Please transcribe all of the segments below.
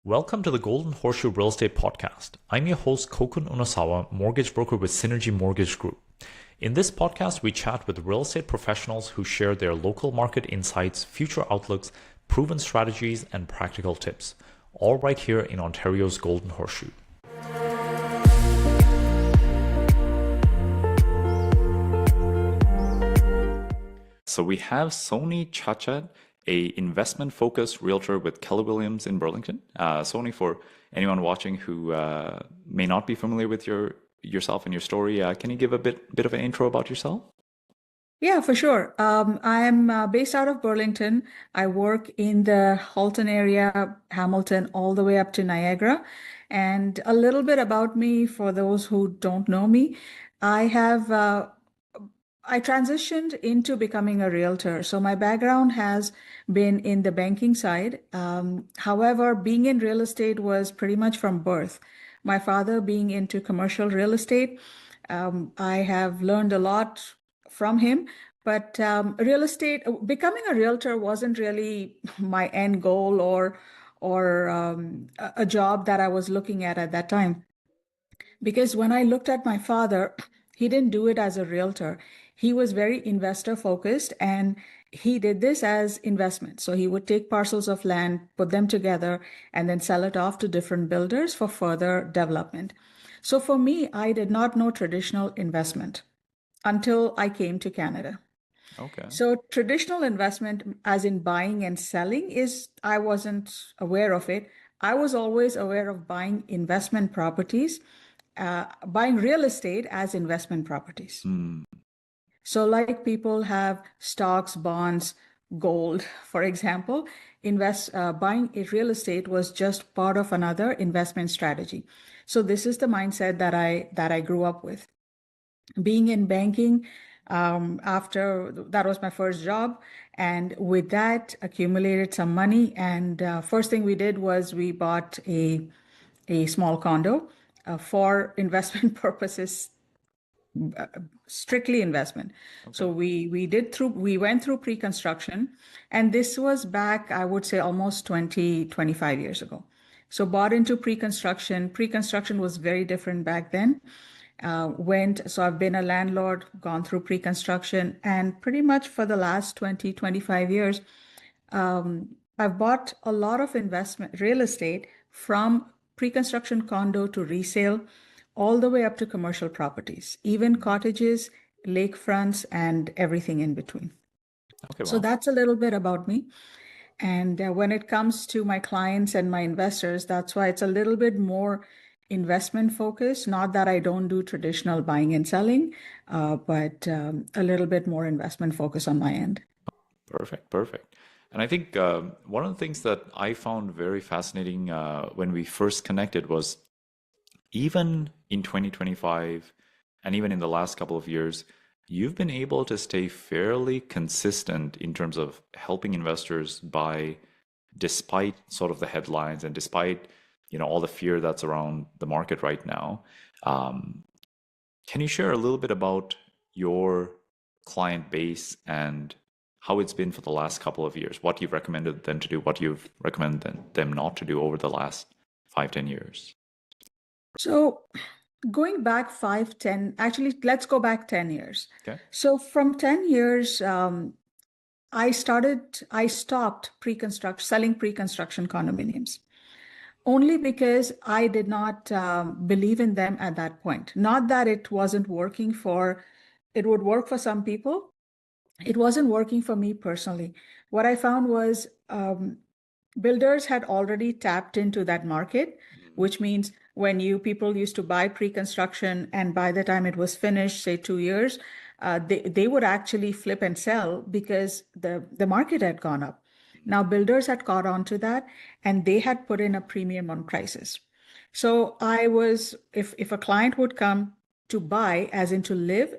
Welcome to the Golden Horseshoe Real Estate Podcast. I'm your host, Koukun Unosawa, mortgage broker with Synergy Mortgage Group. In this podcast, we chat with real estate professionals who share their local market insights, future outlooks, proven strategies, and practical tips, all right here in Ontario's Golden Horseshoe. So we have Soni Chachad, a investment-focused realtor with Keller Williams in Burlington. Soni, for anyone watching who may not be familiar with yourself and your story, can you give a bit of an intro about yourself? Yeah, for sure. I'm based out of Burlington. I work in the Halton area, Hamilton, all the way up to Niagara. And a little bit about me for those who don't know me. I transitioned into becoming a realtor. So my background has been in the banking side. However, being in real estate was pretty much from birth. My father being into commercial real estate, I have learned a lot from him. But becoming a realtor wasn't really my end goal or a job that I was looking at that time. Because when I looked at my father, he didn't do it as a realtor. He was very investor focused and he did this as investment. So he would take parcels of land, put them together, and then sell it off to different builders for further development. So for me, I did not know traditional investment until I came to Canada. Okay. So traditional investment, as in buying and selling, I wasn't aware of it. I was always aware of buying investment properties, buying real estate as investment properties. So like people have stocks, bonds, gold, for example, buying real estate was just part of another investment strategy. So this is the mindset that I grew up with. Being in banking, after that was my first job, and with that accumulated some money. And first thing we did was we bought a small condo for investment purposes, strictly investment. Okay. So we went through pre-construction, and this was back, I would say, almost 25 years ago. So bought into pre-construction. Pre-construction was very different back then. So I've been a landlord, gone through pre-construction, and pretty much for the last 25 years, I've bought a lot of investment real estate from pre-construction condo to resale, all the way up to commercial properties, even cottages, lakefronts, and everything in between. Okay, wow. So that's a little bit about me. And when it comes to my clients and my investors, that's why it's a little bit more investment focused. Not that I don't do traditional buying and selling, but a little bit more investment focus on my end. Perfect. And I think one of the things that I found very fascinating when we first connected was even in 2025 and even in the last couple of years, you've been able to stay fairly consistent in terms of helping investors buy despite sort of the headlines and despite all the fear that's around the market right now. Can you share a little bit about your client base and how it's been for the last couple of years, what you've recommended them to do, what you've recommended them not to do over the last 5-10 years? So going back 5-10, actually, let's go back 10 years. Okay. So from 10 years, I stopped selling pre-construction condominiums, only because I did not believe in them at that point. Not that it wasn't working it would work for some people. It wasn't working for me personally. What I found was builders had already tapped into that market, which means when people used to buy pre-construction, and by the time it was finished, say 2 years, they would actually flip and sell because the market had gone up. Now builders had caught on to that, and they had put in a premium on prices. So if a client would come to buy, as in to live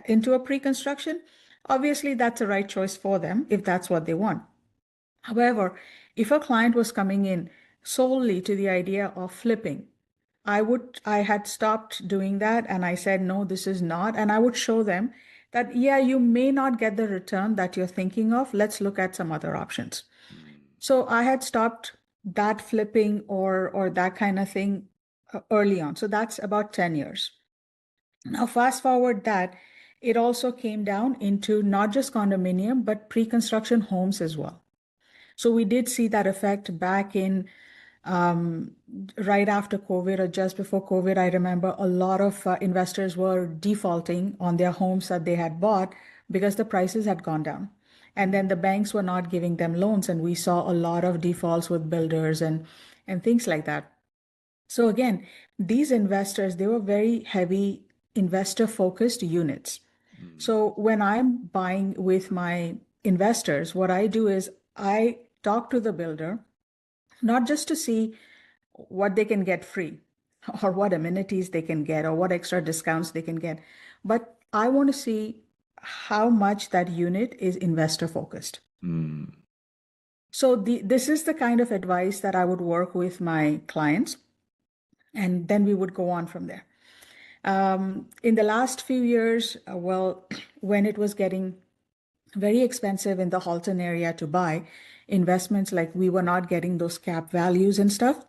into a pre-construction, obviously that's the right choice for them if that's what they want. However, if a client was coming in solely to the idea of flipping, I had stopped doing that, and I said, no, this is not. And I would show them that, yeah, you may not get the return that you're thinking of. Let's look at some other options. So I had stopped that flipping or that kind of thing early on. So that's about 10 years. Now, fast forward that, it also came down into not just condominium, but pre-construction homes as well. So we did see that effect back in right after COVID or just before COVID. I remember a lot of investors were defaulting on their homes that they had bought because the prices had gone down. And then the banks were not giving them loans, and we saw a lot of defaults with builders and things like that. So again, these investors, they were very heavy investor focused units. So when I'm buying with my investors, what I do is I talk to the builder, not just to see what they can get free or what amenities they can get or what extra discounts they can get, but I want to see how much that unit is investor focused. So this is the kind of advice that I would work with my clients, and then we would go on from there. In the last few years, well, when it was getting very expensive in the Halton area to buy investments, like we were not getting those cap values and stuff,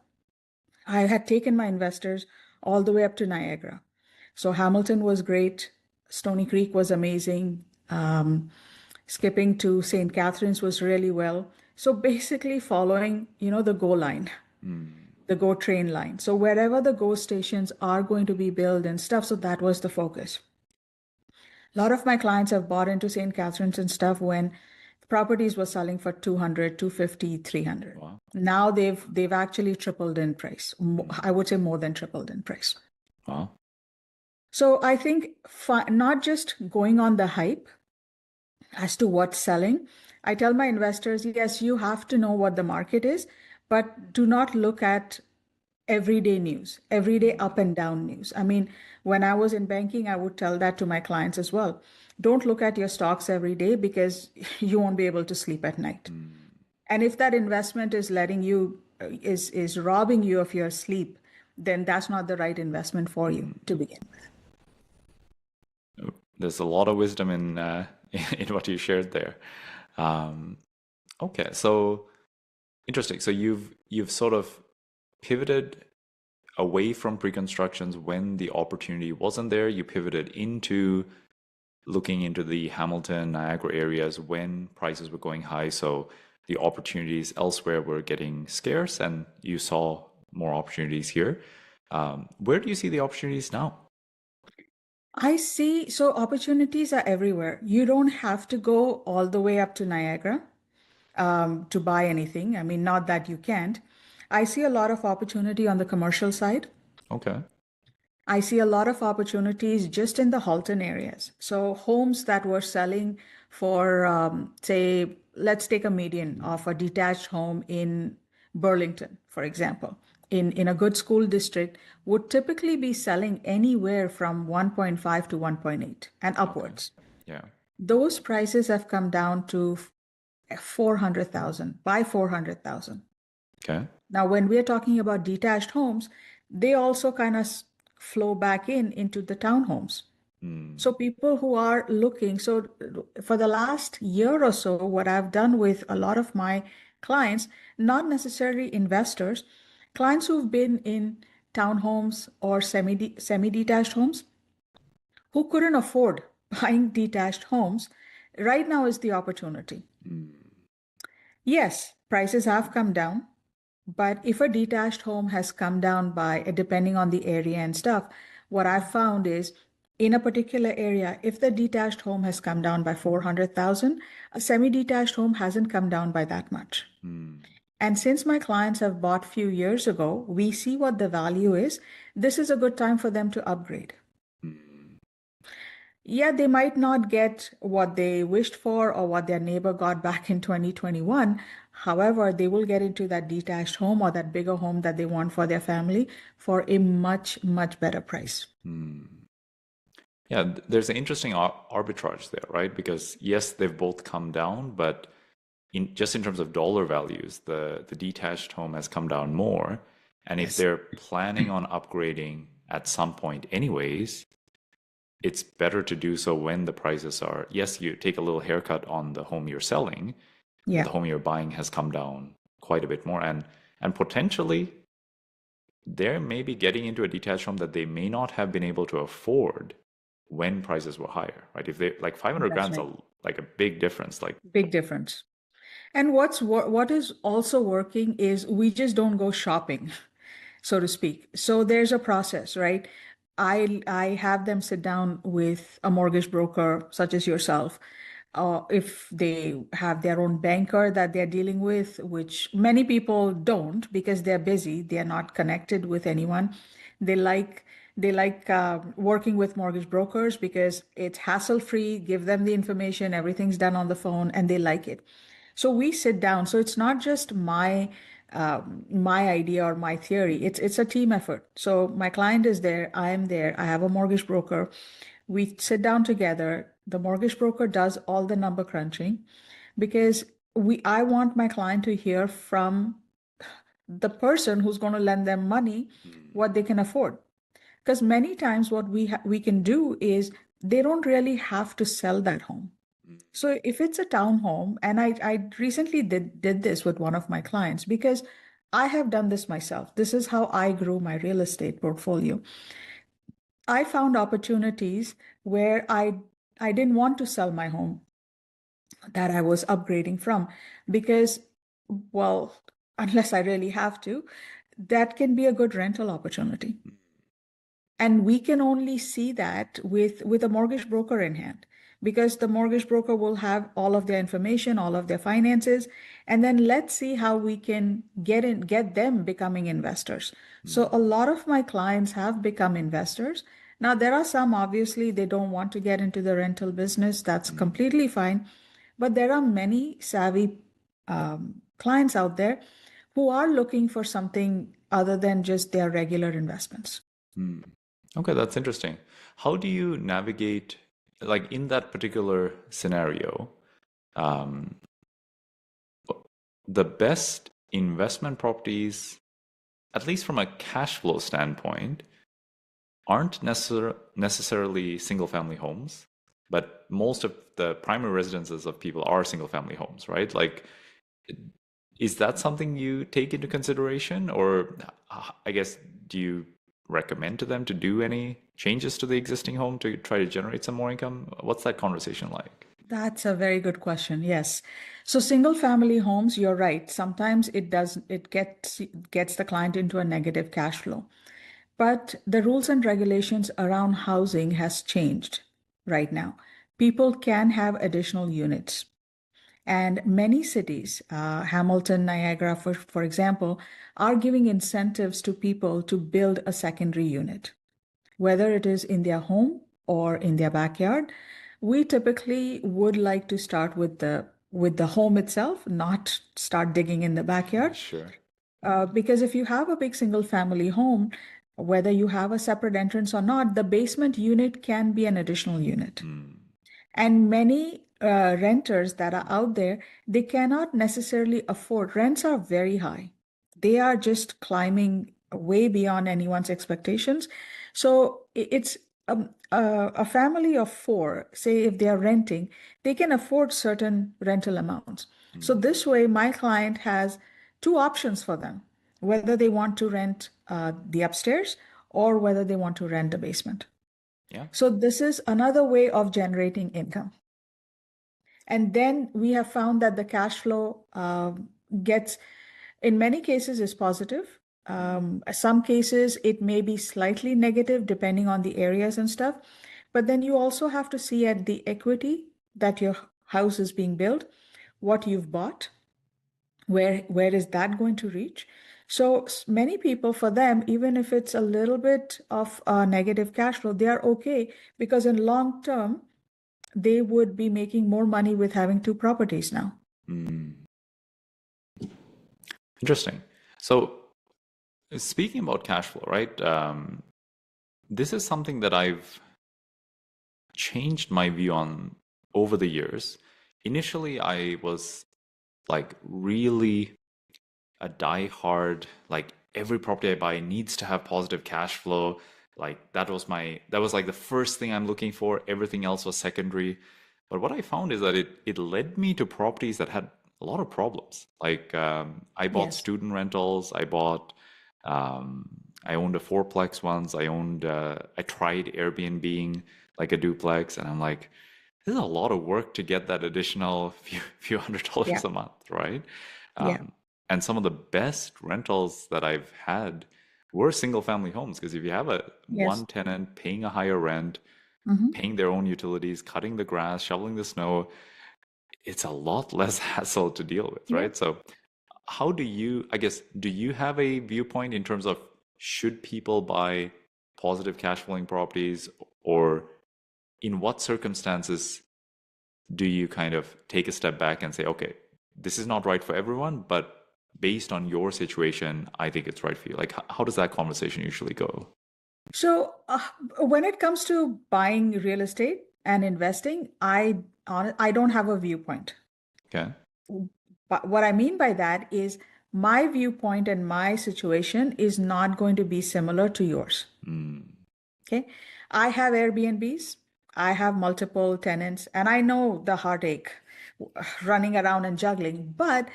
I had taken my investors all the way up to Niagara. So Hamilton was great. Stony Creek was amazing. Skipping to St. Catharines was really well. So basically following, the GO line, the GO train line. So wherever the GO stations are going to be built and stuff, so that was the focus. A lot of my clients have bought into St. Catharines and stuff when properties were selling for 200, 250, 300. Wow. Now they've actually tripled in price. I would say more than tripled in price. Wow. So I think not just going on the hype as to what's selling. I tell my investors, yes, you have to know what the market is, but do not look at everyday news, everyday up and down news. I mean, when I was in banking, I would tell that to my clients as well. Don't look at your stocks every day because you won't be able to sleep at night. And if that investment is letting you, is robbing you of your sleep, then that's not the right investment for you to begin with. There's a lot of wisdom in what you shared there. Okay, so interesting. So you've sort of pivoted away from pre-constructions when the opportunity wasn't there. You pivoted into looking into the Hamilton, Niagara areas when prices were going high. So the opportunities elsewhere were getting scarce, and you saw more opportunities here. Where do you see the opportunities now? I see. So opportunities are everywhere. You don't have to go all the way up to Niagara to buy anything. I mean, not that you can't. I see a lot of opportunity on the commercial side. Okay. I see a lot of opportunities just in the Halton areas. So homes that were selling for, say, let's take a median of a detached home in Burlington, for example, in a good school district, would typically be selling anywhere from 1.5 to 1.8 and upwards. Okay. Yeah. Those prices have come down to 400,000 by 400,000. Okay. Now, when we're talking about detached homes, they also kind of flow back into the townhomes. So people who are looking, so for the last year or so, what I've done with a lot of my clients, not necessarily investors, clients who've been in townhomes or semi-detached homes, who couldn't afford buying detached homes, right now is the opportunity. Yes, prices have come down, but if a detached home has come down by, depending on the area and stuff, what I've found is in a particular area, if the detached home has come down by 400,000, a semi-detached home hasn't come down by that much. And since my clients have bought few years ago, we see what the value is. This is a good time for them to upgrade. Yeah, they might not get what they wished for or what their neighbor got back in 2021. However, they will get into that detached home or that bigger home that they want for their family for a much, much better price. Yeah, there's an interesting arbitrage there, right? Because yes, they've both come down, but in terms of dollar values, the detached home has come down more. And if they're planning on upgrading at some point anyways, it's better to do so when the prices are, yes, you take a little haircut on the home you're selling. Yeah. The home you're buying has come down quite a bit more. And And potentially, they're maybe getting into a detached home that they may not have been able to afford when prices were higher, right? If they like 500 That's grand's right. like a big difference. Like, Big difference. And what is also working is we just don't go shopping, so to speak. So there's a process, right? I have them sit down with a mortgage broker such as yourself. If they have their own banker that they're dealing with, which many people don't because they're busy, they're not connected with anyone. They like working with mortgage brokers because it's hassle free. Give them the information, everything's done on the phone, and they like it. So we sit down. So it's not just my idea or my theory. It's a team effort. So my client is there, I am there, I have a mortgage broker. We sit down together. The mortgage broker does all the number crunching because I want my client to hear from the person who's going to lend them money what they can afford. Because many times what we can do is they don't really have to sell that home. So if it's a townhome, and I recently did this with one of my clients because I have done this myself. This is how I grew my real estate portfolio. I found opportunities where I didn't want to sell my home that I was upgrading from because, well, unless I really have to, that can be a good rental opportunity. And we can only see that with a mortgage broker in hand because the mortgage broker will have all of their information, all of their finances, and then let's see how we can get them becoming investors. So a lot of my clients have become investors. Now there are some, obviously, they don't want to get into the rental business. That's completely fine. But there are many savvy clients out there who are looking for something other than just their regular investments. okay, that's interesting. How do you navigate, like in that particular scenario, um, the best investment properties, at least from a cash flow standpoint, aren't necessarily single family homes, but most of the primary residences of people are single family homes, right? Like, is that something you take into consideration, or I guess, do you recommend to them to do any changes to the existing home to try to generate some more income? What's that conversation like? That's a very good question. Yes. So single family homes, you're right. Sometimes it gets the client into a negative cash flow. But the rules and regulations around housing has changed right now. People can have additional units. And many cities, Hamilton, Niagara, for example, are giving incentives to people to build a secondary unit, whether it is in their home or in their backyard. We typically would like to start with the home itself, not start digging in the backyard. Sure. Because if you have a big single family home, whether you have a separate entrance or not, the basement unit can be an additional unit. And many renters that are out there, they cannot necessarily afford. Rents are very high. They are just climbing way beyond anyone's expectations. So it's a family of four, say if they are renting, they can afford certain rental amounts. So this way, my client has two options for them, whether they want to rent the upstairs or whether they want to rent the basement. Yeah. So this is another way of generating income. And then we have found that the cash flow gets, in many cases, is positive. Some cases, it may be slightly negative depending on the areas and stuff. But then you also have to see at the equity that your house is being built, what you've bought, where is that going to reach? So many people, for them, even if it's a little bit of a negative cash flow, they are okay because in long term, they would be making more money with having two properties now. Interesting. So speaking about cash flow, right? This is something that I've changed my view on over the years. Initially, I was like really a die-hard, like every property I buy needs to have positive cash flow. Like that was like the first thing I'm looking for. Everything else was secondary. But what I found is that it led me to properties that had a lot of problems. Like I bought student rentals. I owned a fourplex once. I tried Airbnb-ing like a duplex, and I'm like, this is a lot of work to get that additional few $100s a month, right? And some of the best rentals that I've had were single family homes, because if you have one tenant paying a higher rent, paying their own utilities, cutting the grass, shoveling the snow, it's a lot less hassle to deal with, right? So how do you have a viewpoint in terms of, should people buy positive cash flowing properties, or in what circumstances do you kind of take a step back and say, okay, this is not right for everyone, but based on your situation, I think it's right for you? Like, how does that conversation usually go? So when it comes to buying real estate and investing, I don't have a viewpoint. Okay. But what I mean by that is, my viewpoint and my situation is not going to be similar to yours. Okay. I have Airbnbs. I have multiple tenants, and I know the heartache running around and juggling, but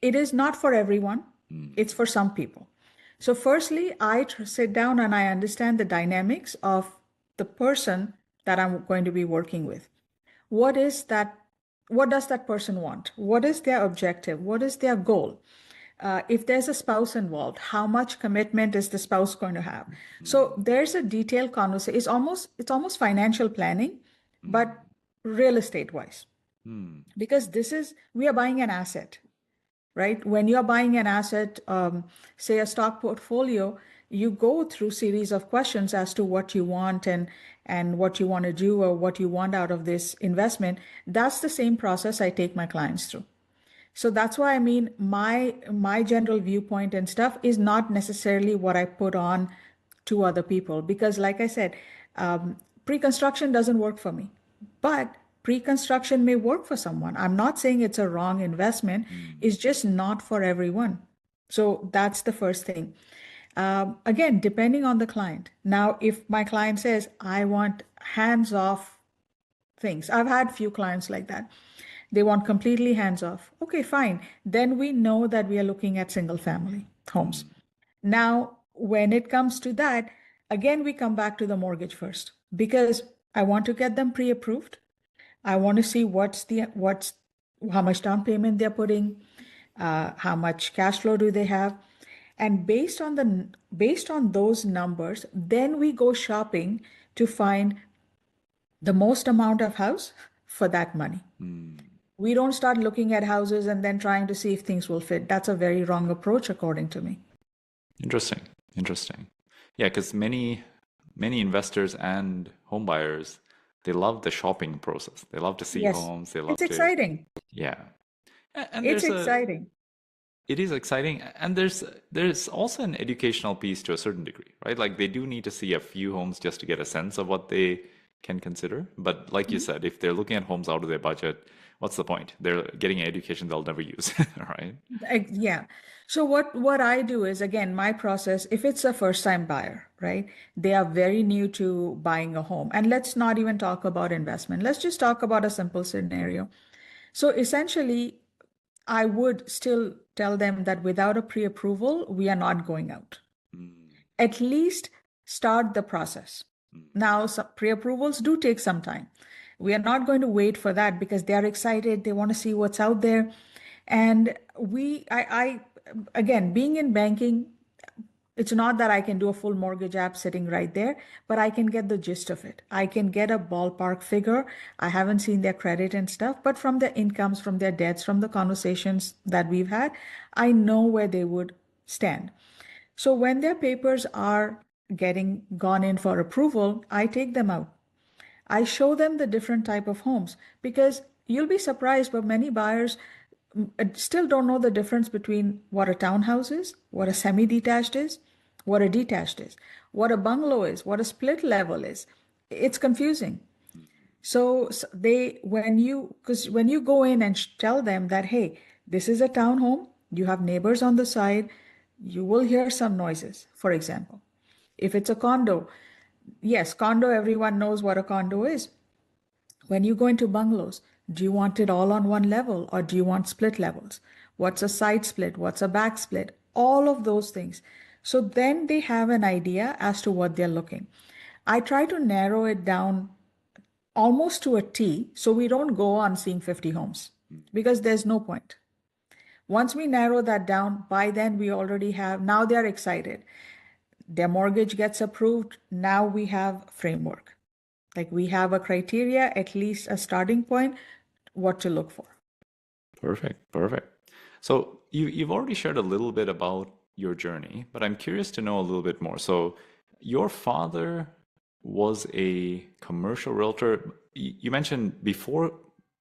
it is not for everyone. It's for some people. So firstly, I sit down and I understand the dynamics of the person that I'm going to be working with. What does that person want? What is their objective? What is their goal? If there's a spouse involved, how much commitment is the spouse going to have? So there's a detailed conversation. It's almost financial planning, but real estate wise, because we are buying an asset, right? When you're buying an asset, say a stock portfolio, you go through series of questions as to what you want and what you want to do, or what you want out of this investment. That's the same process I take my clients through. So that's why, I mean, my general viewpoint and stuff is not necessarily what I put on to other people, because like I said, pre-construction doesn't work for me, but pre-construction may work for someone. I'm not saying it's a wrong investment. It's just not for everyone. So that's the first thing. Again, depending on the client. Now, if my client says, I want hands-off things, I've had few clients like that. They want completely hands-off. Okay, fine. Then we know that we are looking at single family homes. Now, when it comes to that, again, we come back to the mortgage first, because I want to get them pre-approved. I want to see how much down payment they're putting, how much cash flow do they have. And based on those numbers, then we go shopping to find the most amount of house for that money. We don't start looking at houses and then trying to see if things will fit. That's a very wrong approach, according to me. Interesting. Yeah, because many investors and home buyers, they love the shopping process. They love to see homes. It's exciting. Yeah. And it's exciting. It is exciting. And there's also an educational piece to a certain degree, right? Like, they do need to see a few homes just to get a sense of what they can consider. But like you said, if they're looking at homes out of their budget, what's the point? They're getting an education they'll never use, right? Yeah. So what I do is, again, my process, if it's a first-time buyer, right? They are very new to buying a home. And let's not even talk about investment. Let's just talk about a simple scenario. So essentially, I would still tell them that without a pre-approval, we are not going out. At least start the process. Now, pre-approvals do take some time. We are not going to wait for that, because they are excited. They want to see what's out there. And again, being in banking, it's not that I can do a full mortgage app sitting right there, but I can get the gist of it. I can get a ballpark figure. I haven't seen their credit and stuff, but from their incomes, from their debts, from the conversations that we've had, I know where they would stand. So when their papers are gone in for approval, I take them out. I show them the different type of homes, because you'll be surprised, but many buyers still don't know the difference between what a townhouse is, what a semi-detached is, what a detached is, what a bungalow is, what a split level is. It's confusing. So when you go in and tell them that, hey, this is a townhome, you have neighbors on the side, you will hear some noises, for example. If it's a condo, yes, condo, everyone knows what a condo is. When you go into bungalows, Do you want it all on one level or do you want split levels? What's a side split? What's a back split? All of those things. So then they have an idea as to what they're looking. I try to narrow it down almost to a T, so we don't go on seeing 50 homes because there's no point. Once we narrow that down, by then we already have, now they're excited. Their mortgage gets approved. Now we have framework. Like we have a criteria, at least a starting point, what to look for. Perfect, perfect. So you've already shared a little bit about your journey, but I'm curious to know a little bit more. So your father was a commercial realtor. You mentioned before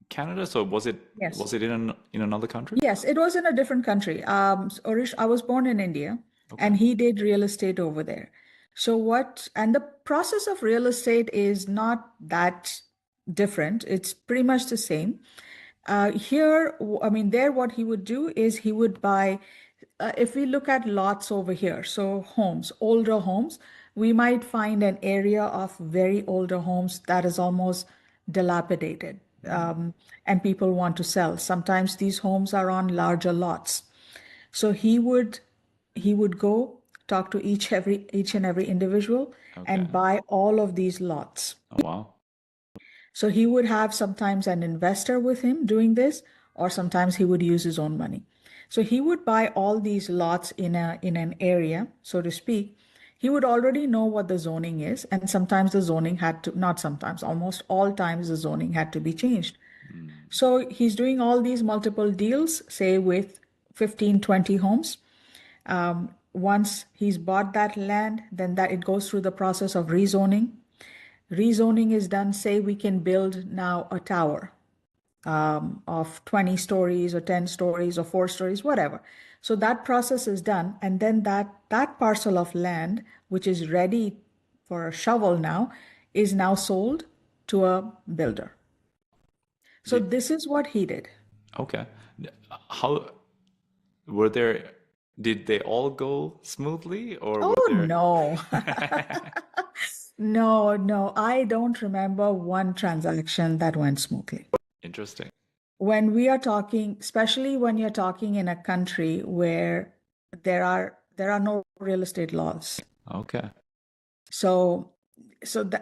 Canada, so was it Yes. was it in another country? Yes, it was in a different country. I was born in India, and he did real estate over there. And the process of real estate is not that different. It's pretty much the same. Here, I mean, there, what he would do is he would buy, if we look at lots over here, so homes, older homes, we might find an area of very older homes that is almost dilapidated, and people want to sell. Sometimes these homes are on larger lots. So he would go talk to each and every individual and buy all of these lots. Oh, wow. So he would have sometimes an investor with him doing this, or sometimes he would use his own money. So he would buy all these lots in an area, so to speak. He would already know what the zoning is, and sometimes the zoning had to, not sometimes, almost all times the zoning had to be changed. So he's doing all these multiple deals, say with 15, 20 homes. Once he's bought that land, then that it goes through the process of rezoning. Rezoning is done, say we can build now a tower of 20 stories or 10 stories or 4 stories, whatever. So that process is done. And then that parcel of land, which is ready for a shovel now, is now sold to a builder. So this is what he did. Okay. Did they all go smoothly or were there? No. No, I don't remember one transaction that went smoothly. Interesting. When we are talking, especially when you're talking in a country where there are no real estate laws. Okay. So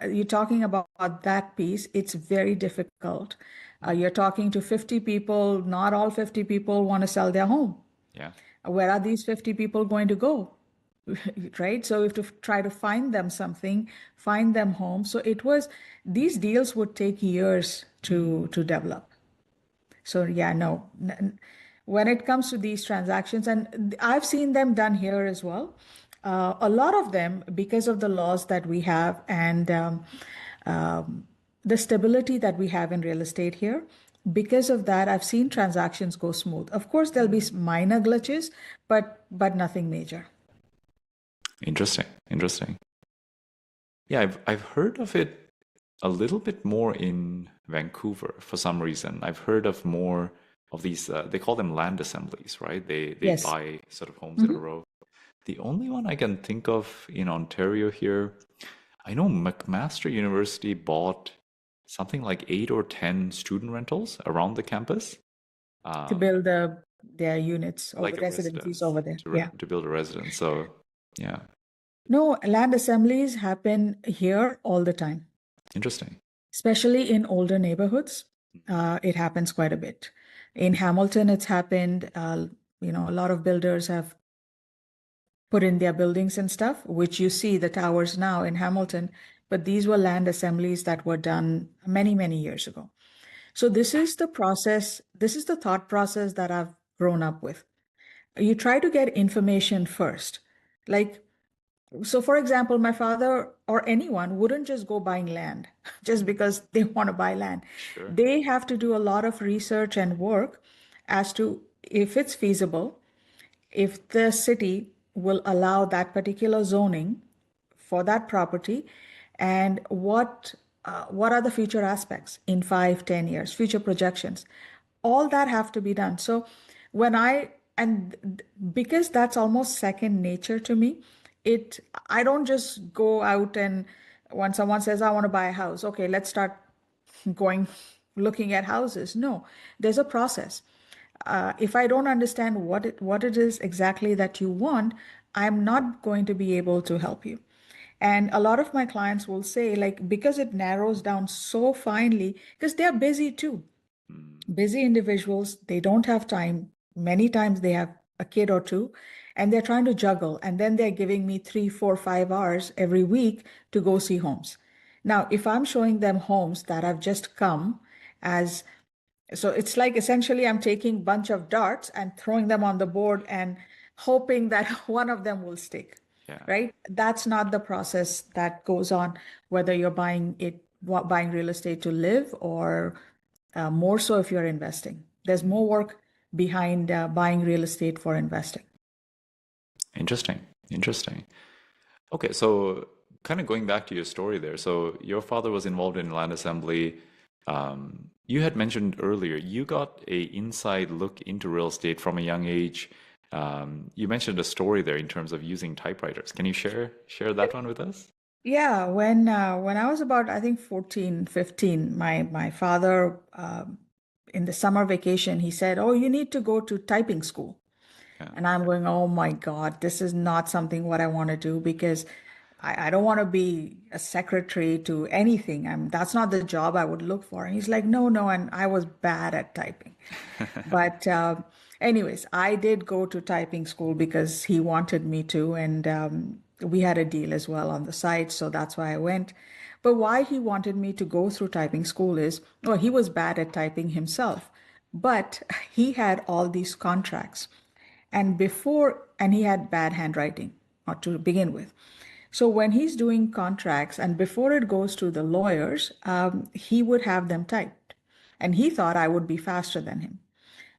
you're talking about that piece, it's very difficult. You're talking to 50 people, not all 50 people want to sell their home. Yeah. Where are these 50 people going to go? Right? So we have to try to find them something, find them home. So these deals would take years to develop. So yeah, no, when it comes to these transactions, and I've seen them done here as well. A lot of them, because of the laws that we have and the stability that we have in real estate here, because of that, I've seen transactions go smooth. Of course, there'll be minor glitches, but nothing major. Interesting. Yeah, I've heard of it a little bit more in Vancouver for some reason. I've heard of more of these, they call them land assemblies, right? They Yes. buy sort of homes in a row. The only one I can think of in Ontario here, I know McMaster University bought something like 8 or 10 student rentals around the campus. To build their units or like residencies over there. To build a residence. So, yeah. No, land assemblies happen here all the time. Interesting. Especially in older neighborhoods, it happens quite a bit. In Hamilton, it's happened. A lot of builders have put in their buildings and stuff, which you see the towers now in Hamilton. But these were land assemblies that were done many, many years ago. So this is the process. This is the thought process that I've grown up with. You try to get information first. So for example, my father or anyone wouldn't just go buying land just because they want to buy land. Sure. They have to do a lot of research and work as to if it's feasible, if the city will allow that particular zoning for that property, and what are the future aspects in 5-10 years, future projections. All that have to be done. So because that's almost second nature to me, I don't just go out and when someone says, I want to buy a house, okay, let's start going looking at houses. No, there's a process. If I don't understand what it is exactly that you want, I'm not going to be able to help you. And a lot of my clients will say, like, because it narrows down so finely, because they're busy too. Busy individuals, they don't have time. Many times they have a kid or two, and they're trying to juggle. And then they're giving me 3, 4, 5 hours every week to go see homes. Now, if I'm showing them homes that have just come as so it's like essentially I'm taking a bunch of darts and throwing them on the board and hoping that one of them will stick, Yeah. right? That's not the process that goes on, whether you're buying real estate to live or more so if you're investing. There's more work behind buying real estate for investing. Interesting. Interesting. Okay, so kind of going back to your story there. So your father was involved in land assembly. You had mentioned earlier you got a inside look into real estate from a young age. You mentioned a story there in terms of using typewriters. Can you share that one with us? Yeah, when I was about, I think, 14, 15, my father in the summer vacation, he said, "Oh, you need to go to typing school." Yeah. And I'm going, "Oh my God, this is not something what I want to do because I don't want to be a secretary to anything. That's not the job I would look for." And he's like, "No, no." And I was bad at typing. But anyways, I did go to typing school because he wanted me to. And we had a deal as well on the side. So that's why I went. But why he wanted me to go through typing school is, well, he was bad at typing himself, but he had all these contracts. And he had bad handwriting, not to begin with. So when he's doing contracts and before it goes to the lawyers, he would have them typed. And he thought I would be faster than him.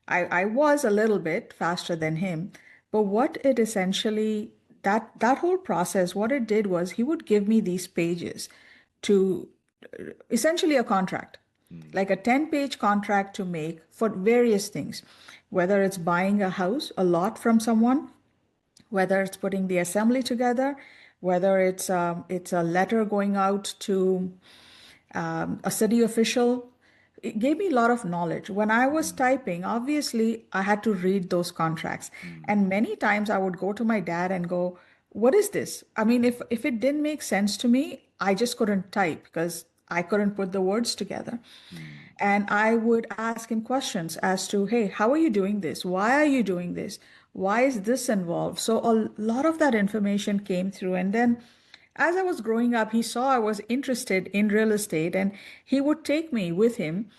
I was a little bit faster than him, but what it essentially, that whole process, what it did was he would give me these pages to essentially a contract, like a 10-page contract to make for various things, whether it's buying a house, a lot from someone, whether it's putting the assembly together, whether it's a letter going out to a city official. It gave me a lot of knowledge. When I was typing, obviously, I had to read those contracts. And many times I would go to my dad and go, "What is this?" I mean, if it didn't make sense to me, I just couldn't type because I couldn't put the words together. And I would ask him questions as to, "Hey, how are you doing this? Why are you doing this? Why is this involved?" So a lot of that information came through. And then as I was growing up, he saw I was interested in real estate, and he would take me with him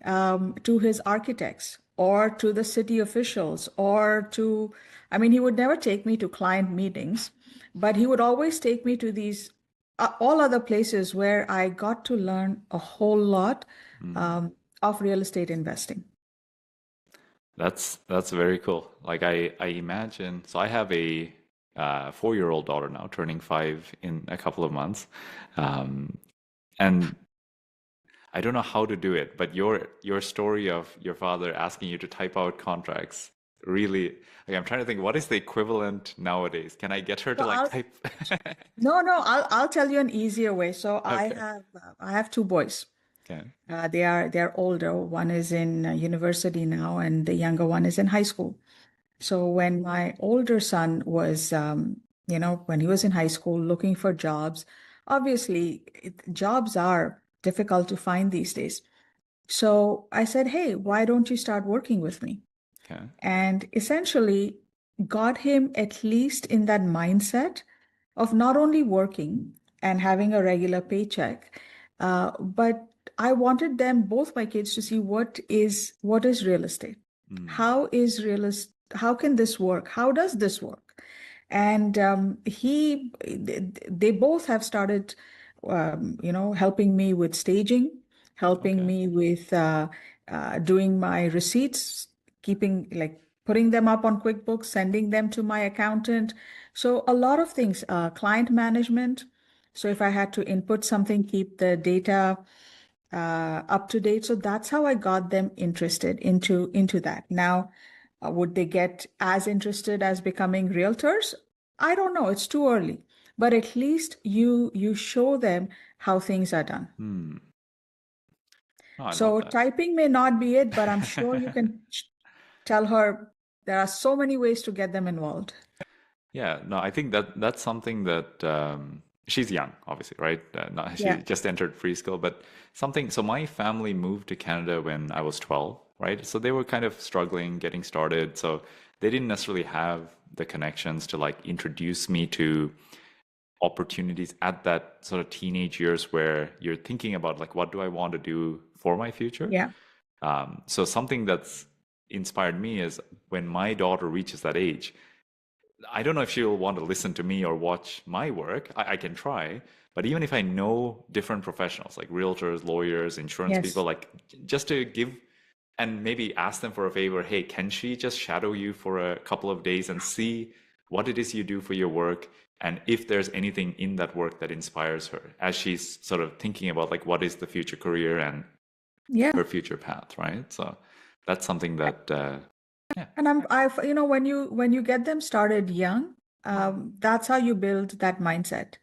to his architects or to the city officials I mean, he would never take me to client meetings, but he would always take me to these all other places where I got to learn a whole lot of real estate investing. That's very cool. Like I imagine, so I have a 4-year-old daughter now, turning 5 in a couple of months, and I don't know how to do it. But your story of your father asking you to type out contracts really, like I'm trying to think, what is the equivalent nowadays? Can I get her to So like I'll type? no, I'll tell you an easier way. So Okay. I have two boys. Okay. They're older. One is in university now, and the younger one is in high school. So when my older son was, when he was in high school looking for jobs, obviously jobs are difficult to find these days. So I said, "Hey, why don't you start working with me?" Okay. And essentially got him at least in that mindset of not only working and having a regular paycheck, but I wanted them, both my kids, to see what is real estate. Mm. How can this work? How does this work? And they both have started, helping me with staging, helping Okay. me with doing my receipts, keeping like putting them up on QuickBooks, sending them to my accountant. So a lot of things, client management. So if I had to input something, keep the data up to date. So that's how I got them interested into that. Now, would they get as interested as becoming realtors? I don't know. It's too early. But at least you show them how things are done. Hmm. Oh, I love So that. typing may not be it, but I'm sure you can tell her there are so many ways to get them involved. Yeah, no, I think that that's something that she's young, obviously, right? Not, she Yeah. just entered preschool, but something. So my family moved to Canada when I was 12, right? So they were kind of struggling getting started. So they didn't necessarily have the connections to like introduce me to opportunities at that sort of teenage years where you're thinking about like, what do I want to do for my future? Yeah. So something that's inspired me is when my daughter reaches that age, I don't know if she'll want to listen to me or watch my work. I can try, but even if I know different professionals like realtors, lawyers, insurance people, Yes. like just to give and maybe ask them for a favor, hey, can she just shadow you for a couple of days and see what it is you do for your work? And if there's anything in that work that inspires her as she's sort of thinking about like what is the future career and Yeah. her future path, right? So that's something that, yeah. And when you get them started young, that's how you build that mindset.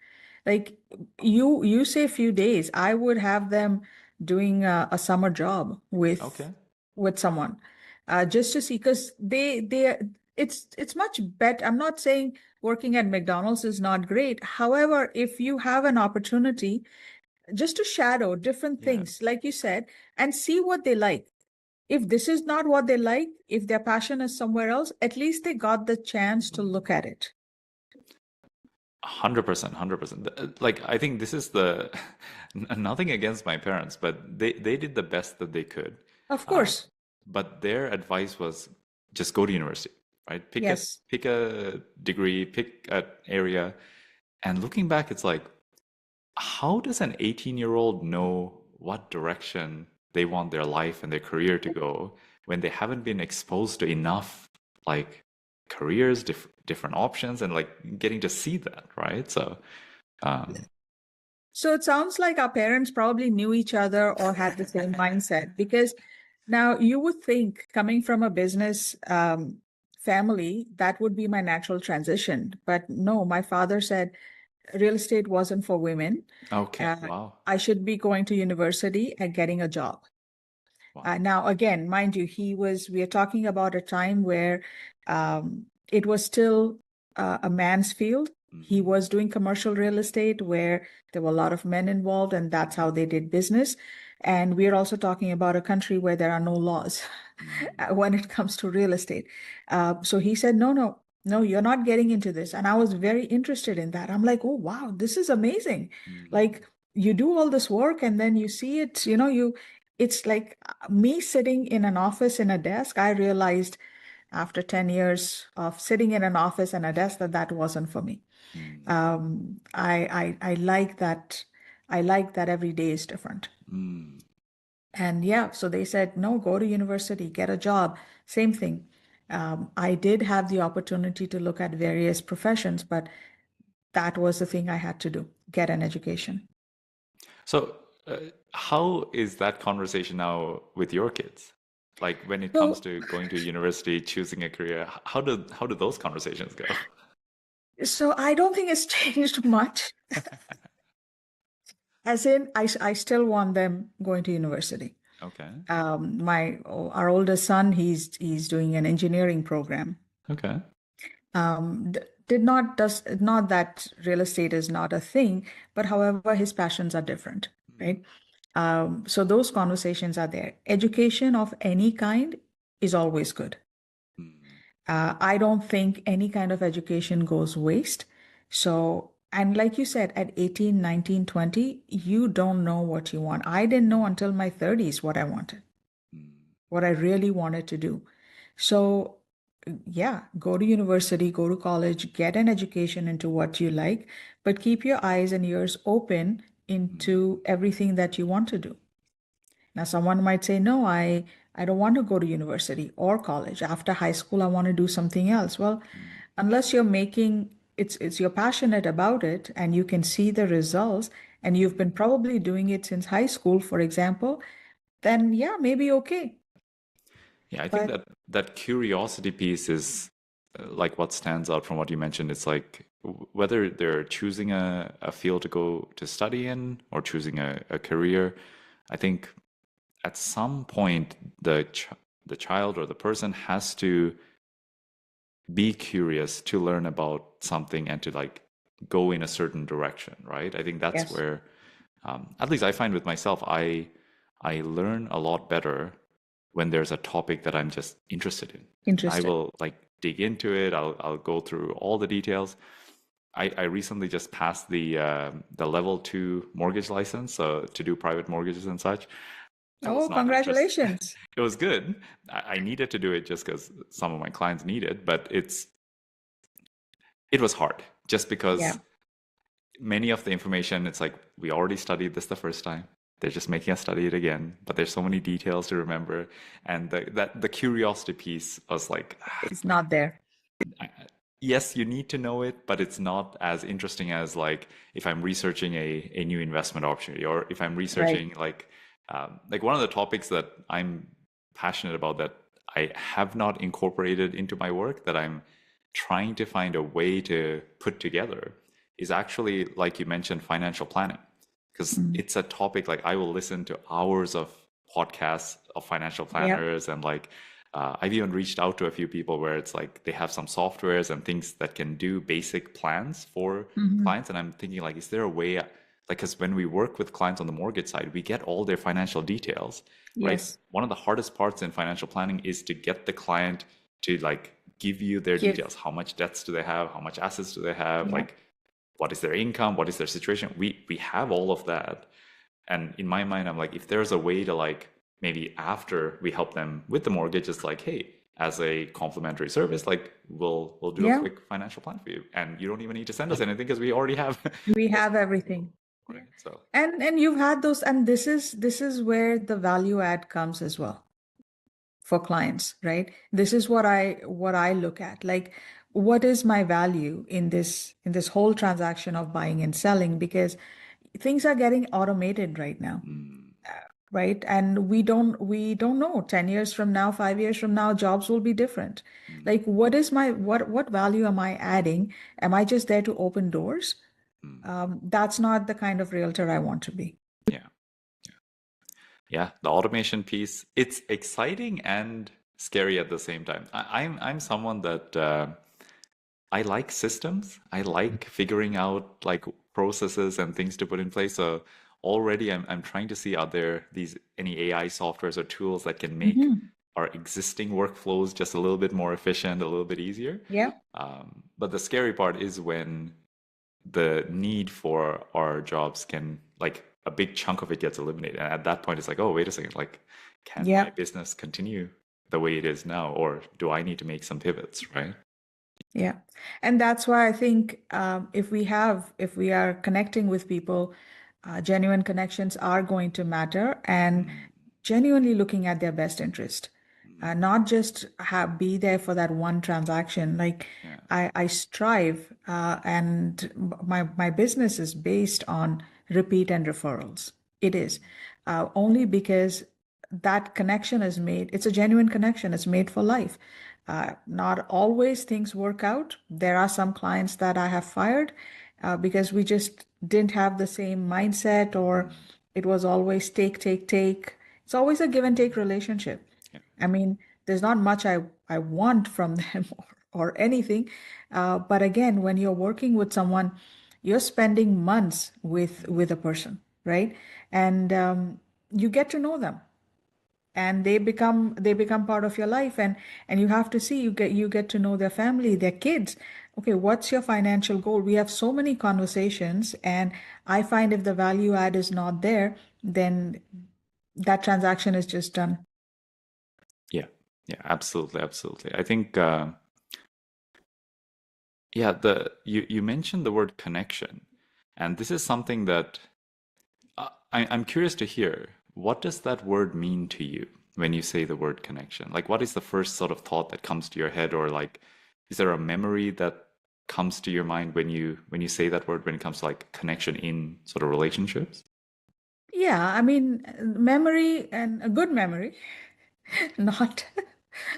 Like you say few days, I would have them doing a summer job Okay. with someone, just to see, because it's much better. I'm not saying working at McDonald's is not great. However, if you have an opportunity just to shadow different Yeah. things, like you said, and see what they like. If this is not what they like, if their passion is somewhere else, at least they got the chance to look at it. 100%, 100%. Like I think this is the nothing against my parents, but they did the best that they could. Of Uh, course. but their advice was just go to university, right? Yes. Pick a degree, pick an area. And looking back, it's like, how does an 18-year-old know what direction they want their life and their career to go when they haven't been exposed to enough like careers, different options, and like getting to see that, right? So, um, So it sounds like our parents probably knew each other or had the same mindset, because now you would think, coming from a business family, that would be my natural transition. But no, my father said real estate wasn't for women. okay, Uh, wow, I should be going to university and getting a job. wow, Now, again, mind you, we are talking about a time where it was still a man's field. He hmm, was doing commercial real estate where there were a lot of men involved, and that's how they did business. And we're also talking about a country where there are no laws hmm, when it comes to real estate. So he said, no, no, no, you're not getting into this. And I was very interested in that. I'm like, oh, wow, this is amazing. hmm, Like, you do all this work and then you see it, it's like me sitting in an office in a desk. I realized after 10 years of sitting in an office and a desk that wasn't for me. hmm, I like that. I like that every day is different. hmm. And yeah, so they said, no, go to university, get a job. Same thing. I did have the opportunity to look at various professions, but that was the thing I had to do, get an education. So, how is that conversation now with your kids? Like when it comes So, to going to university, choosing a career, how do those conversations go? so I don't think it's changed much. As in, I still want them going to university. Okay. Our oldest son, he's doing an engineering program. Okay. Did not does not that real estate is not a thing, but however, his passions are different, right? So those conversations are there. Education of any kind is always good. Mm, I don't think any kind of education goes waste. So, and like you said, at 18, 19, 20, you don't know what you want. I didn't know until my 30s what I wanted, mm, what I really wanted to do. So, yeah, go to university, go to college, get an education into what you like, but keep your eyes and ears open mm, into everything that you want to do. Now, someone might say, no, I don't want to go to university or college. After high school, I want to do something else. Well, mm. unless you're making it's you're passionate about it and you can see the results and you've been probably doing it since high school, for example, then yeah, maybe okay. Yeah, I think But that that curiosity piece is like what stands out from what you mentioned. It's like whether they're choosing a field to go to study in or choosing a career. I think at some point the child or the person has to be curious to learn about something and to like go in a certain direction, right? I think that's where, at least I find with myself, I learn a lot better when there's a topic that I'm just interested in. I will like dig into it. I'll go through all the details. I recently just passed the level 2 mortgage license, so to do private mortgages and such. Oh, congratulations. It was good. I needed to do it just because some of my clients need it, but it was hard just because many of the information, it's like, we already studied this the first time. They're just making us study it again, but there's so many details to remember. And the curiosity piece was like, it's not there. Yes, you need to know it, but it's not as interesting as like if I'm researching a new investment opportunity, or if I'm researching like one of the topics that I'm passionate about that I have not incorporated into my work, that I'm trying to find a way to put together, is actually, like you mentioned, financial planning. Because it's a topic, like I will listen to hours of podcasts of financial planners, and like I've even reached out to a few people where it's like they have some softwares and things that can do basic plans for clients. And I'm thinking like, is there a way, like, because when we work with clients on the mortgage side, we get all their financial details, right? One of the hardest parts in financial planning is to get the client to like give you their details. How much debts do they have? How much assets do they have? Like, what is their income? What is their situation? We have all of that. And in my mind, I'm like, if there's a way to like, maybe after we help them with the mortgage, it's like, hey, as a complimentary service, like we'll do a quick financial plan for you, and you don't even need to send us anything because we already have we have everything. Right. So and you've had those, and this is where the value add comes as well for clients, right? This is what I look at, like, what is my value in this whole transaction of buying and selling, because things are getting automated right now. Right? And we don't know, 10 years from now, 5 years from now, jobs will be different. Like, what is what value am I adding? Am I just there to open doors? That's not the kind of realtor I want to be. Yeah, the automation piece, it's exciting and scary at the same time. I'm someone that I like systems. I like figuring out like processes and things to put in place. So already I'm trying to see, are there any AI softwares or tools that can make our existing workflows just a little bit more efficient, a little bit easier. But the scary part is when the need for our jobs can, like, a big chunk of it gets eliminated. And at that point, it's like, oh, wait a second, like, can my business continue the way it is now, or do I need to make some pivots, right? Yeah. And that's why I think if we are connecting with people, genuine connections are going to matter, and genuinely looking at their best interest. Not just be there for that one transaction. Like, I strive, and my business is based on repeat and referrals. It is only because that connection is made. It's a genuine connection. It's made for life. Not always things work out. There are some clients that I have fired because we just didn't have the same mindset, or it was always take. It's always a give and take relationship. I mean, there's not much I want from them or anything. But again, when you're working with someone, you're spending months with a person, right? And you get to know them, and they become part of your life, and you have to see, you get to know their family, their kids. Okay, what's your financial goal? We have so many conversations, and I find if the value add is not there, then that transaction is just done. Yeah, absolutely. I think you mentioned the word connection, and this is something that I'm curious to hear. What does that word mean to you when you say the word connection? Like, what is the first sort of thought that comes to your head, or like, is there a memory that comes to your mind when you say that word, when it comes to like connection in sort of relationships? Yeah, I mean, memory, and a good memory, not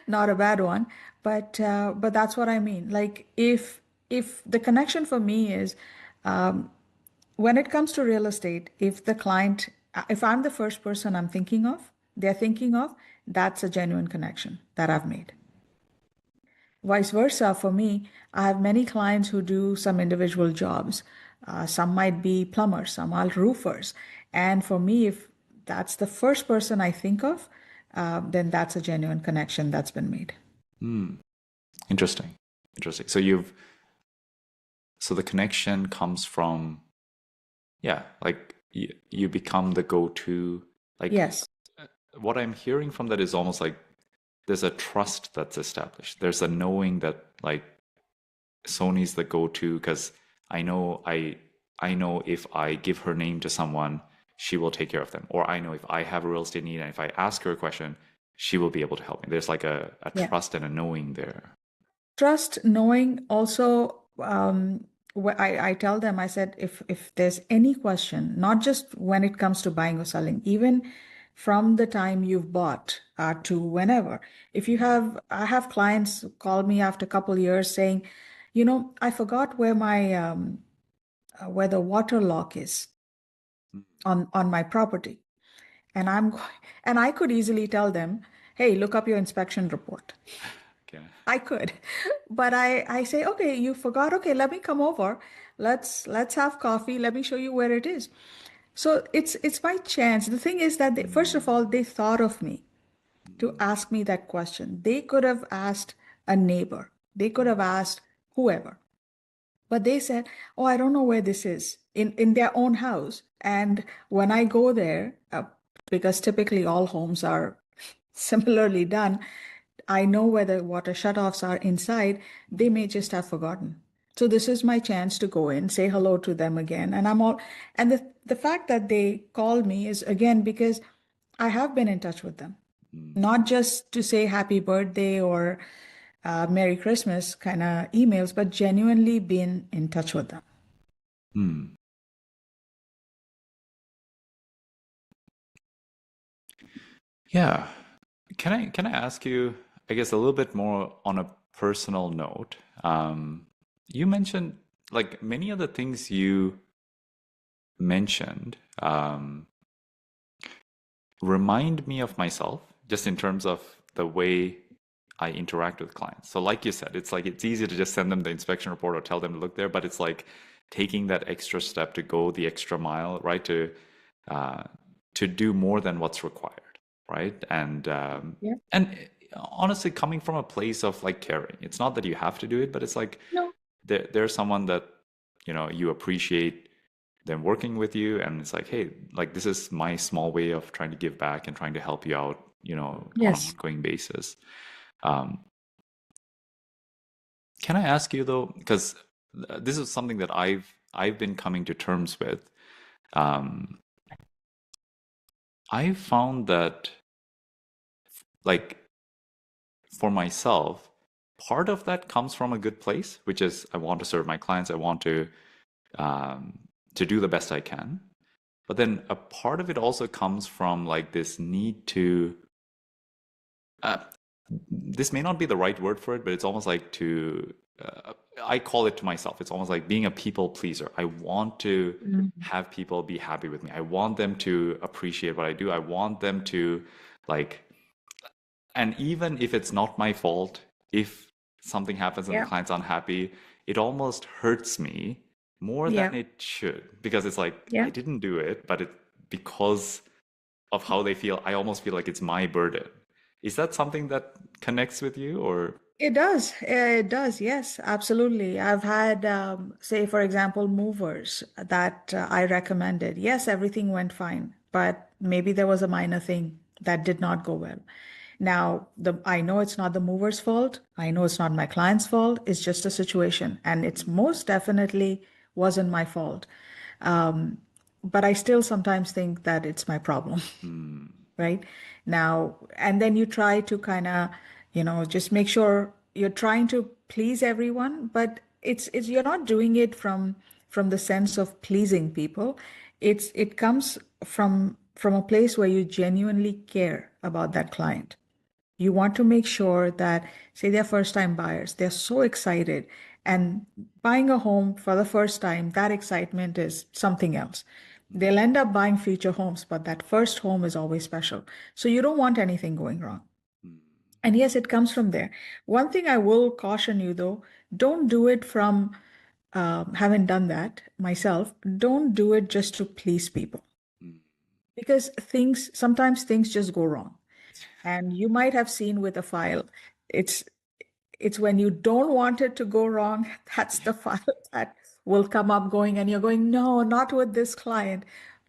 not a bad one, but that's what I mean. Like, if the connection for me is, when it comes to real estate, if I'm the first person I'm thinking of, they're thinking of, that's a genuine connection that I've made. Vice versa, for me, I have many clients who do some individual jobs. Some might be plumbers, some are roofers. And for me, if that's the first person I think of, then that's a genuine connection that's been made. Interesting. So the connection comes from, like you become the go-to. Like, yes. What I'm hearing from that is almost like there's a trust that's established. There's a knowing that like Soni's the go-to because I know if I give her name to someone, she will take care of them. Or I know if I have a real estate need and if I ask her a question, she will be able to help me. There's like a trust and a knowing there. Trust, knowing, also, I tell them, I said, if there's any question, not just when it comes to buying or selling, even from the time you've bought to whenever, I have clients call me after a couple years saying, I forgot where where the water lock is on my property. And I could easily tell them, hey, look up your inspection report. Okay. I could, but I say, okay, you forgot. Okay, let me come over. Let's have coffee. Let me show you where it is. So it's by chance. The thing is that first of all, they thought of me to ask me that question. They could have asked a neighbor. They could have asked whoever. But they said, oh, I don't know where this is in their own house. And when I go there, because typically all homes are similarly done, I know where the water shutoffs are inside. They may just have forgotten. So this is my chance to go in, say hello to them again. And the fact that they called me is again because I have been in touch with them, not just to say happy birthday or Merry Christmas kind of emails, but genuinely been in touch with them. Yeah. Can I ask you, I guess, a little bit more on a personal note? You mentioned like many of the things you mentioned remind me of myself, just in terms of the way I interact with clients. So like you said, it's like it's easy to just send them the inspection report or tell them to look there, but it's like taking that extra step to go the extra mile, right? To do more than what's required, right? And honestly, coming from a place of like caring, it's not that you have to do it, but it's like there's someone that you appreciate them working with you, and it's like, hey, like this is my small way of trying to give back and trying to help you out, on an ongoing basis. Can I ask you though, because this is something that I've been coming to terms with. I found that, like, for myself, part of that comes from a good place, which is I want to serve my clients. I want to do the best I can. But then a part of it also comes from like this need to, this may not be the right word for it, but it's almost like I call it to myself. It's almost like being a people pleaser. I want to have people be happy with me. I want them to appreciate what I do. I want them to like, and even if it's not my fault, if something happens and the client's unhappy, it almost hurts me more than it should, because it's like, I didn't do it, but because of how they feel, I almost feel like it's my burden. Is that something that connects with you, or? It does. It does. Yes, absolutely. I've had, say, for example, movers that I recommended. Yes, everything went fine, but maybe there was a minor thing that did not go well. Now, I know it's not the mover's fault. I know it's not my client's fault. It's just a situation, and it's most definitely wasn't my fault. But I still sometimes think that it's my problem. Right now, and then you try to kind of, just make sure you're trying to please everyone, but it's you're not doing it from the sense of pleasing people. It comes from a place where you genuinely care about that client. You want to make sure that, say, they're first-time buyers, they're so excited, and buying a home for the first time, that excitement is something else. They'll end up buying future homes, but that first home is always special. So you don't want anything going wrong. And yes, it comes from there. One thing I will caution you though, don't do it from, having done that myself, don't do it just to please people. Because sometimes things just go wrong. And you might have seen with a file, it's when you don't want it to go wrong, that's the file that will come up going, and you're going, no, not with this client.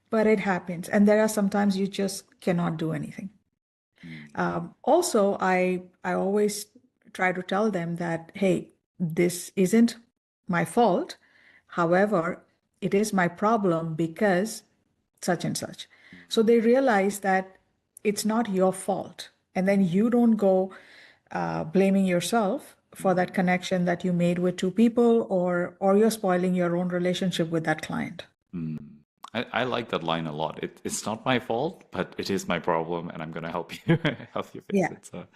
But it happens. And there are sometimes you just cannot do anything. Also, I always try to tell them that, hey, this isn't my fault. However, it is my problem because such and such. So they realize that it's not your fault. And then you don't go blaming yourself for that connection that you made with two people, or you're spoiling your own relationship with that client. I like that line a lot. It's not my fault, but it is my problem, and I'm going to help you fix it. So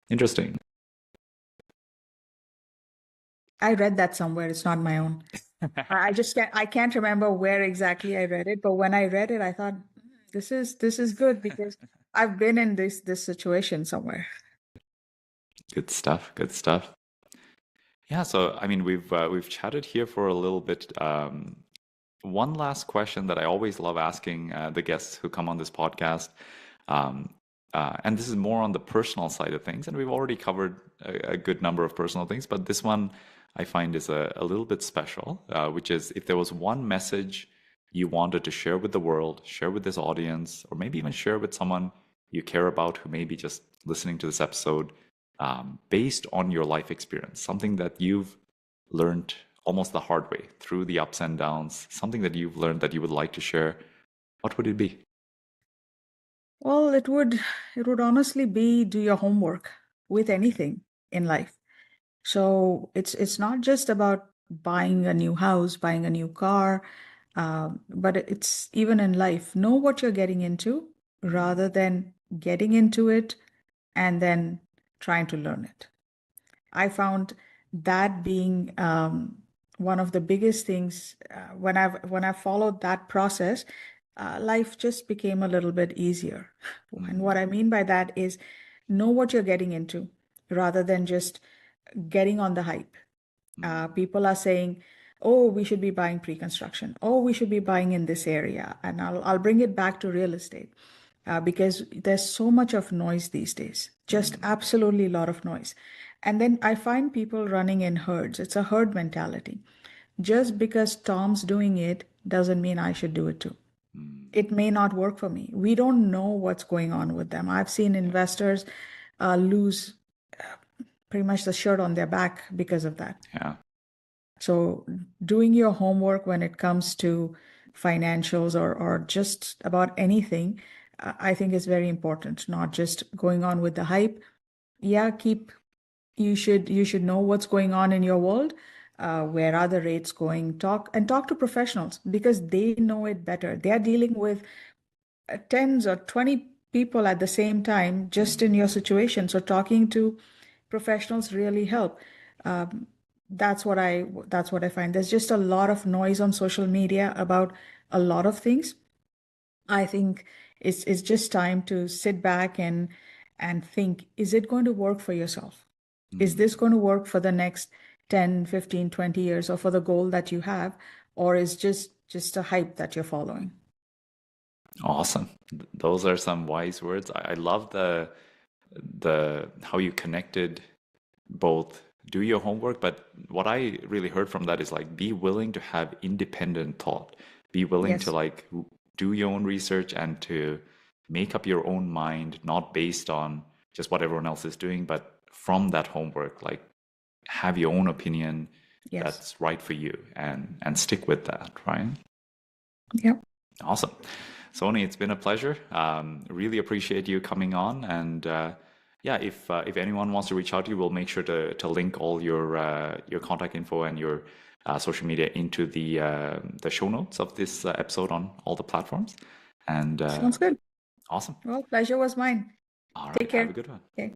interesting. I read that somewhere. It's not my own. I can't remember where exactly I read it, but when I read it, I thought this is good because I've been in this situation somewhere. Good stuff. Good stuff. Yeah. So I mean, we've chatted here for a little bit. One last question that I always love asking the guests who come on this podcast, and this is more on the personal side of things, and we've already covered a good number of personal things, but this one I find is a little bit special, which is if there was one message you wanted to share with the world, share with this audience, or maybe even share with someone you care about who may be just listening to this episode, based on your life experience, something that you've learned almost the hard way through the ups and downs, something that you've learned that you would like to share, what would it be? Well, it would honestly be do your homework with anything in life. So it's not just about buying a new house, buying a new car, but it's even in life. Know what you're getting into rather than getting into it and then trying to learn it. I found that being one of the biggest things when I've followed that process, life just became a little bit easier. And what I mean by that is know what you're getting into rather than just getting on the hype. People are saying, oh, we should be buying pre-construction. Oh, we should be buying in this area. And I'll bring it back to real estate because there's so much of noise these days, just absolutely a lot of noise. And then I find people running in herds. It's a herd mentality. Just because Tom's doing it doesn't mean I should do it too. It may not work for me. We don't know what's going on with them. I've seen investors lose pretty much the shirt on their back because of that. Yeah. So doing your homework when it comes to financials or just about anything, I think is very important. Not just going on with the hype. Yeah, you should know what's going on in your world. Where are the rates going? Talk to professionals because they know it better. They are dealing with tens or 20 people at the same time just in your situation. So talking to professionals really help. That's what I find. There's just a lot of noise on social media about a lot of things. I think it's just time to sit back and think, is it going to work for yourself? Is this going to work for the next 10, 15, 20 years or for the goal that you have? Or is just a hype that you're following? Awesome. Those are some wise words. I love the how you connected both do your homework, but what I really heard from that is like be willing to have independent thought. Be willing to like do your own research and to make up your own mind, not based on just what everyone else is doing, but from that homework, like have your own opinion that's right for you and stick with that, right? Yep. Awesome. Soni, it's been a pleasure. Really appreciate you coming on. And yeah, if anyone wants to reach out to you, we'll make sure to link all your contact info and your social media into the show notes of this episode on all the platforms. And sounds good. Awesome. Well, pleasure was mine. All right. Take care. Have a good one. Okay.